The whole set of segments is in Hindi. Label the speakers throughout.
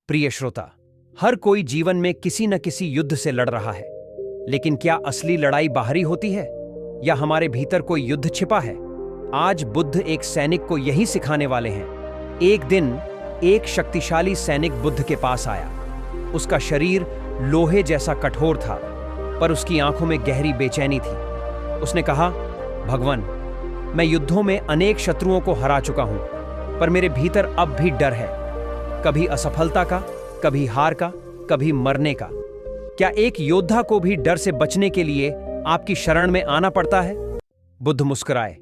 Speaker 1: प्रिय श्रोता, हर कोई जीवन में किसी न किसी युद्ध से लड़ रहा है, लेकिन क्या असली लड़ाई बाहरी होती है या हमारे भीतर कोई युद्ध छिपा है? आज बुद्ध एक सैनिक को यही सिखाने वाले हैं। एक दिन एक शक्तिशाली सैनिक बुद्ध के पास आया। उसका शरीर लोहे जैसा कठोर था, पर उसकी आंखों में गहरी बेचैनी थी। उसने कहा, भगवान, मैं युद्धों में अनेक शत्रुओं को हरा चुका हूं, पर मेरे भीतर अब भी डर है। कभी असफलता का, कभी हार का, कभी मरने का। क्या एक योद्धा को भी डर से बचने के लिए आपकी शरण में आना पड़ता है? बुद्ध मुस्कुराए।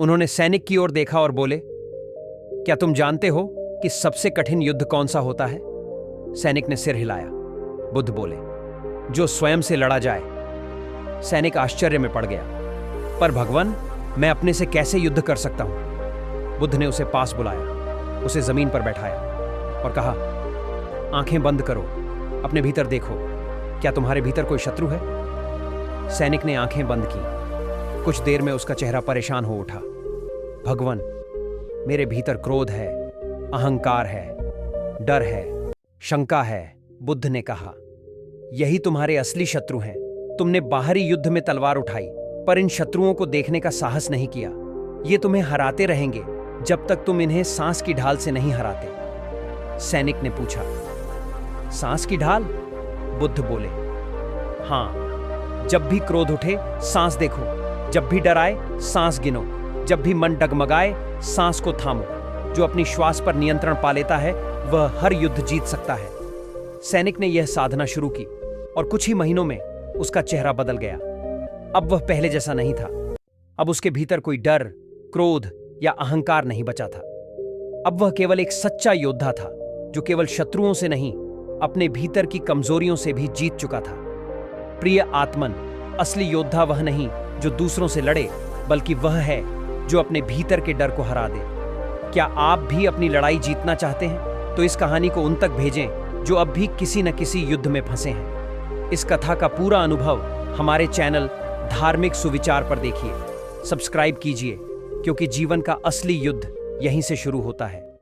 Speaker 1: उन्होंने सैनिक की ओर देखा और बोले, क्या तुम जानते हो कि सबसे कठिन युद्ध कौन सा होता है? सैनिक ने सिर हिलाया। बुद्ध बोले, जो स्वयं से लड़ा जाए। सैनिक आश्चर्य में पड़ गया। पर भगवान, मैं अपने से कैसे युद्ध कर सकता हूं? बुद्ध ने उसे पास बुलाया, उसे जमीन पर बैठाया और कहा, आंखें बंद करो, अपने भीतर देखो, क्या तुम्हारे भीतर कोई शत्रु है? सैनिक ने आंखें बंद की। कुछ देर में उसका चेहरा परेशान हो उठा। भगवान, मेरे भीतर क्रोध है, अहंकार है, डर है, शंका है। बुद्ध ने कहा, यही तुम्हारे असली शत्रु हैं। तुमने बाहरी युद्ध में तलवार उठाई, पर इन शत्रुओं को देखने का साहस नहीं किया। ये तुम्हें हराते रहेंगे जब तक तुम इन्हें सांस की ढाल से नहीं हराते। सैनिक ने पूछा, सांस की ढाल? बुद्ध बोले, हां, जब भी क्रोध उठे सांस देखो, जब भी डर आए सांस गिनो, जब भी मन डगमगाए सांस को थामो। जो अपनी श्वास पर नियंत्रण पा लेता है वह हर युद्ध जीत सकता है। सैनिक ने यह साधना शुरू की और कुछ ही महीनों में उसका चेहरा बदल गया। अब वह पहले जैसा नहीं था। अब उसके भीतर कोई डर, क्रोध या अहंकार नहीं बचा था। अब वह केवल एक सच्चा योद्धा था, जो केवल शत्रुओं से नहीं, अपने भीतर की कमजोरियों से भी जीत चुका था। प्रिय आत्मन, असली योद्धा वह नहीं जो दूसरों से लड़े, बल्कि वह है जो अपने भीतर के डर को हरा दे। क्या आप भी अपनी लड़ाई जीतना चाहते हैं? तो इस कहानी को उन तक भेजें जो अब भी किसी न किसी युद्ध में फंसे हैं। इस कथा का पूरा अनुभव हमारे चैनल धार्मिक सुविचार पर देखिए। सब्सक्राइब कीजिए, क्योंकि जीवन का असली युद्ध यहीं से शुरू होता है।